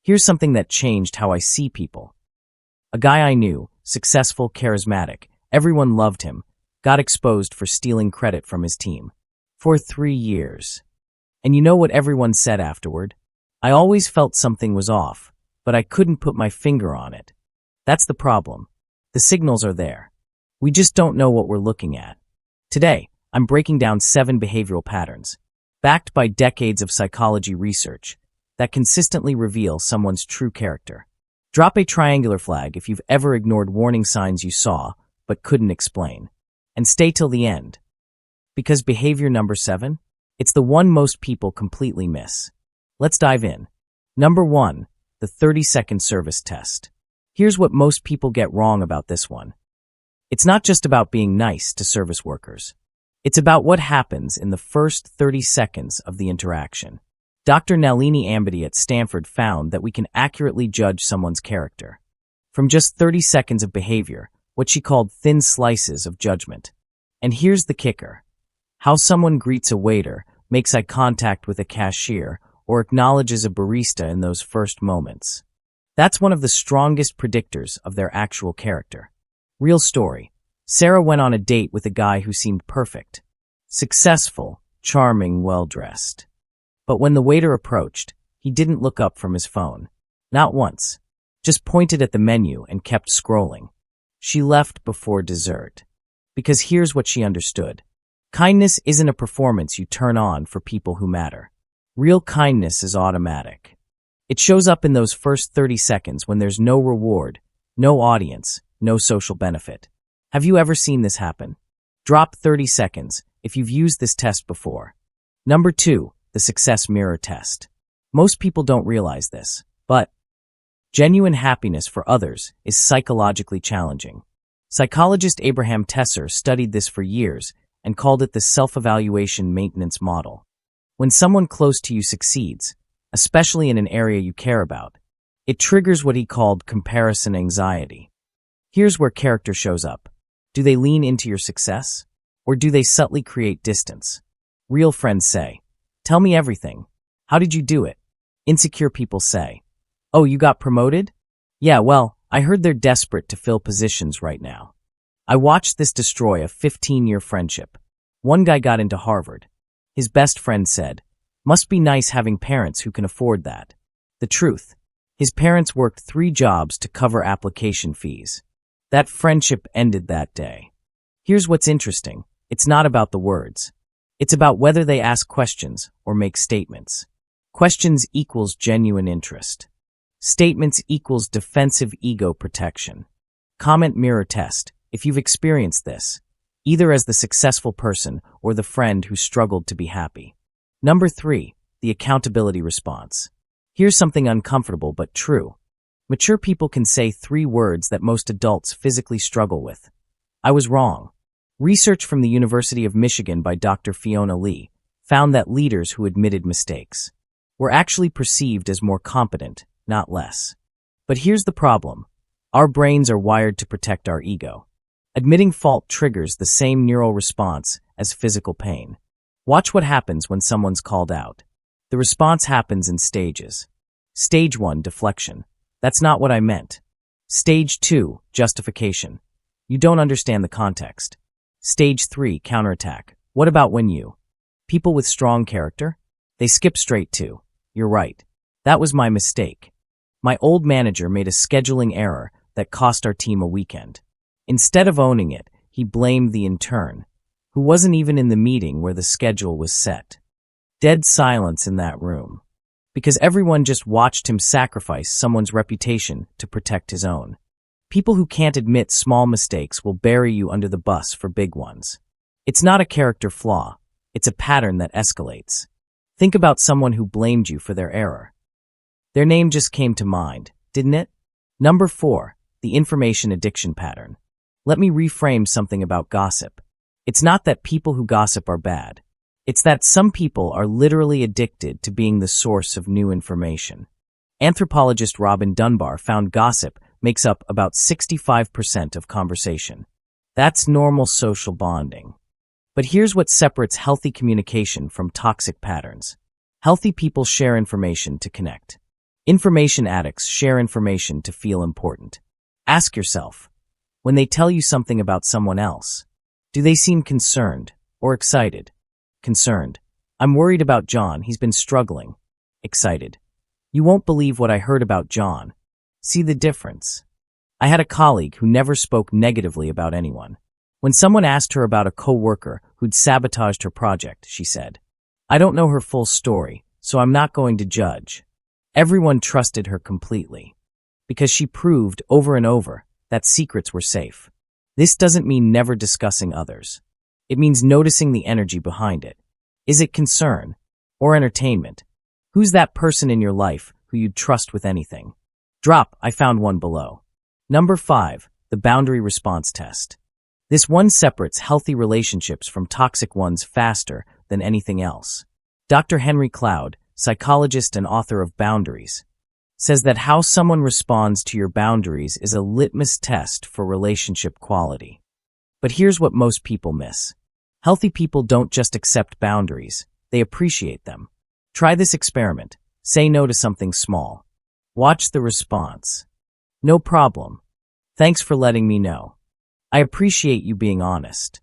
Here's something that changed how I see people. A guy I knew, successful, charismatic, everyone loved him, got exposed for stealing credit from his team. For 3 years. And you know what everyone said afterward? I always felt something was off, but I couldn't put my finger on it. That's the problem. The signals are there. We just don't know what we're looking at. Today, I'm breaking down 7 behavioral patterns, backed by decades of psychology research, that consistently reveal someone's true character. Drop a triangular flag if you've ever ignored warning signs you saw but couldn't explain. And stay till the end. Because behavior number 7? It's the one most people completely miss. Let's dive in. Number 1, the 30-second service test. Here's what most people get wrong about this one. It's not just about being nice to service workers. It's about what happens in the first 30 seconds of the interaction. Dr. Nalini Ambady at Stanford found that we can accurately judge someone's character from just 30 seconds of behavior, what she called thin slices of judgment. And here's the kicker. How someone greets a waiter, makes eye contact with a cashier, or acknowledges a barista in those first moments. That's one of the strongest predictors of their actual character. Real story. Sarah went on a date with a guy who seemed perfect. Successful, charming, well-dressed. But when the waiter approached, he didn't look up from his phone. Not once. Just pointed at the menu and kept scrolling. She left before dessert. Because here's what she understood. Kindness isn't a performance you turn on for people who matter. Real kindness is automatic. It shows up in those first 30 seconds when there's no reward, no audience, no social benefit. Have you ever seen this happen? Drop 30 seconds if you've used this test before. Number 2, the success mirror test. Most people don't realize this, but genuine happiness for others is psychologically challenging. Psychologist Abraham Tesser studied this for years and called it the self-evaluation maintenance model. When someone close to you succeeds, especially in an area you care about, it triggers what he called comparison anxiety. Here's where character shows up. Do they lean into your success? Or do they subtly create distance? Real friends say, "Tell me everything. How did you do it?" Insecure people say, "Oh, you got promoted? Yeah, well, I heard they're desperate to fill positions right now." I watched this destroy a 15-year friendship. One guy got into Harvard. His best friend said, "Must be nice having parents who can afford that." The truth, his parents worked 3 jobs to cover application fees. That friendship ended that day. Here's what's interesting. It's not about the words. It's about whether they ask questions or make statements. Questions equals genuine interest. Statements equals defensive ego protection. Comment mirror test, if you've experienced this, either as the successful person or the friend who struggled to be happy. Number 3, the accountability response. Here's something uncomfortable but true. Mature people can say 3 words that most adults physically struggle with. I was wrong. Research from the University of Michigan by Dr. Fiona Lee found that leaders who admitted mistakes were actually perceived as more competent, not less. But here's the problem. Our brains are wired to protect our ego. Admitting fault triggers the same neural response as physical pain. Watch what happens when someone's called out. The response happens in stages. Stage 1, deflection. That's not what I meant. Stage 2, justification. You don't understand the context. Stage 3, counterattack. What about when you? People with strong character? They skip straight to, "You're right. That was my mistake. My old manager made a scheduling error that cost our team a weekend." Instead of owning it, he blamed the intern, who wasn't even in the meeting where the schedule was set. Dead silence in that room. Because everyone just watched him sacrifice someone's reputation to protect his own. People who can't admit small mistakes will bury you under the bus for big ones. It's not a character flaw. It's a pattern that escalates. Think about someone who blamed you for their error. Their name just came to mind, didn't it? Number 4, the information addiction pattern. Let me reframe something about gossip. It's not that people who gossip are bad. It's that some people are literally addicted to being the source of new information. Anthropologist Robin Dunbar found gossip makes up about 65% of conversation. That's normal social bonding. But here's what separates healthy communication from toxic patterns. Healthy people share information to connect. Information addicts share information to feel important. Ask yourself, when they tell you something about someone else, do they seem concerned or excited? Concerned. I'm worried about John. He's been struggling. Excited. You won't believe what I heard about John. See the difference? I had a colleague who never spoke negatively about anyone. When someone asked her about a coworker who'd sabotaged her project, she said, I don't know her full story, so I'm not going to judge. Everyone trusted her completely. Because she proved over and over that secrets were safe. This doesn't mean never discussing others. It means noticing the energy behind it. Is it concern or entertainment? Who's that person in your life who you'd trust with anything? Drop, I found one below. Number 5, the boundary response test. This one separates healthy relationships from toxic ones faster than anything else. Dr. Henry Cloud, psychologist and author of Boundaries, says that how someone responds to your boundaries is a litmus test for relationship quality. But here's what most people miss. Healthy people don't just accept boundaries, they appreciate them. Try this experiment. Say no to something small. Watch the response. No problem. Thanks for letting me know. I appreciate you being honest.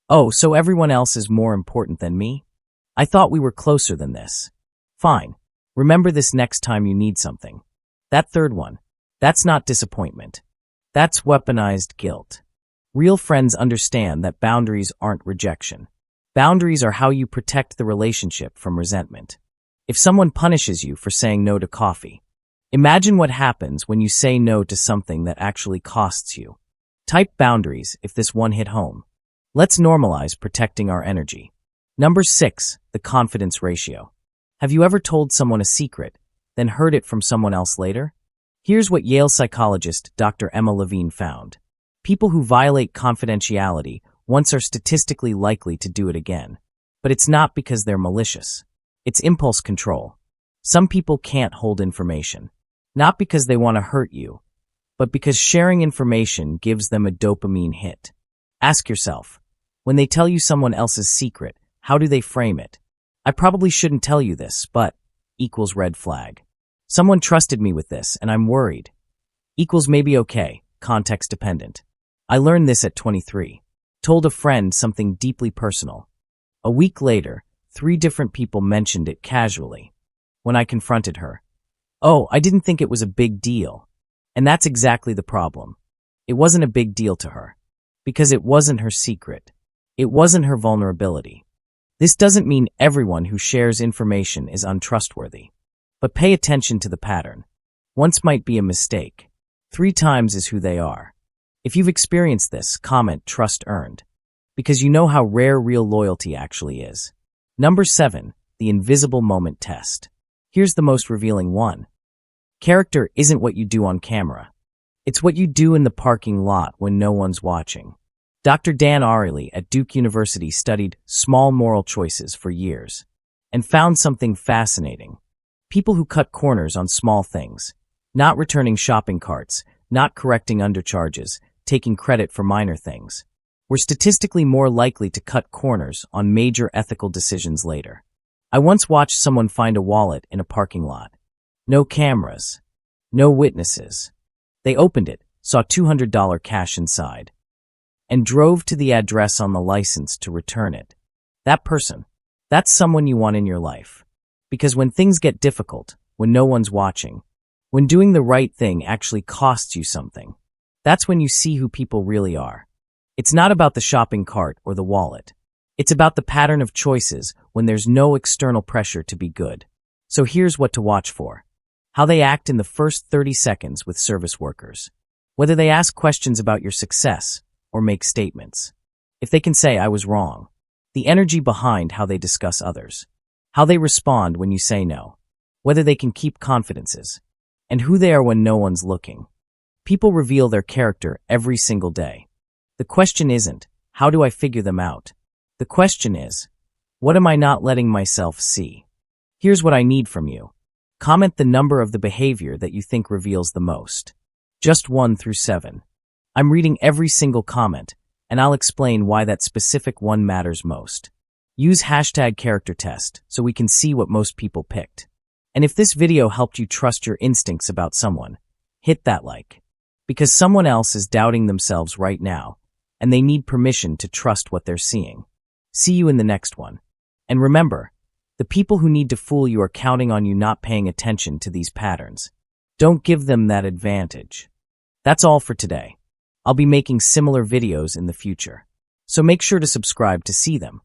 Oh, so everyone else is more important than me? I thought we were closer than this. Fine. Remember this next time you need something. That third one. That's not disappointment. That's weaponized guilt. Real friends understand that boundaries aren't rejection. Boundaries are how you protect the relationship from resentment. If someone punishes you for saying no to coffee, imagine what happens when you say no to something that actually costs you. Type boundaries if this one hit home. Let's normalize protecting our energy. Number 6, the confidence ratio. Have you ever told someone a secret, then heard it from someone else later? Here's what Yale psychologist Dr. Emma Levine found. People who violate confidentiality once are statistically likely to do it again. But it's not because they're malicious. It's impulse control. Some people can't hold information. Not because they want to hurt you, but because sharing information gives them a dopamine hit. Ask yourself, when they tell you someone else's secret, how do they frame it? I probably shouldn't tell you this, but equals red flag. Someone trusted me with this, and I'm worried. Equals maybe okay, context dependent. I learned this at 23. Told a friend something deeply personal. A week later, 3 different people mentioned it casually. When I confronted her, oh, I didn't think it was a big deal. And that's exactly the problem. It wasn't a big deal to her. Because it wasn't her secret. It wasn't her vulnerability. This doesn't mean everyone who shares information is untrustworthy. But pay attention to the pattern. Once might be a mistake. 3 times is who they are. If you've experienced this, comment trust earned. Because you know how rare real loyalty actually is. Number 7, the invisible moment test. Here's the most revealing one. Character isn't what you do on camera. It's what you do in the parking lot when no one's watching. Dr. Dan Ariely at Duke University studied small moral choices for years and found something fascinating. People who cut corners on small things, not returning shopping carts, not correcting undercharges, taking credit for minor things, were statistically more likely to cut corners on major ethical decisions later. I once watched someone find a wallet in a parking lot. No cameras, no witnesses. They opened it, saw $200 cash inside, and drove to the address on the license to return it. That person, that's someone you want in your life. Because when things get difficult, when no one's watching, when doing the right thing actually costs you something, that's when you see who people really are. It's not about the shopping cart or the wallet. It's about the pattern of choices when there's no external pressure to be good. So here's what to watch for. How they act in the first 30 seconds with service workers. Whether they ask questions about your success or make statements. If they can say, I was wrong. The energy behind how they discuss others. How they respond when you say no. Whether they can keep confidences. And who they are when no one's looking. People reveal their character every single day. The question isn't, how do I figure them out? The question is, what am I not letting myself see? Here's what I need from you. Comment the number of the behavior that you think reveals the most. Just 1 through 7. I'm reading every single comment, and I'll explain why that specific one matters most. Use #character test so we can see what most people picked. And if this video helped you trust your instincts about someone, hit that like. Because someone else is doubting themselves right now, and they need permission to trust what they're seeing. See you in the next one. And remember, the people who need to fool you are counting on you not paying attention to these patterns. Don't give them that advantage. That's all for today. I'll be making similar videos in the future, so make sure to subscribe to see them.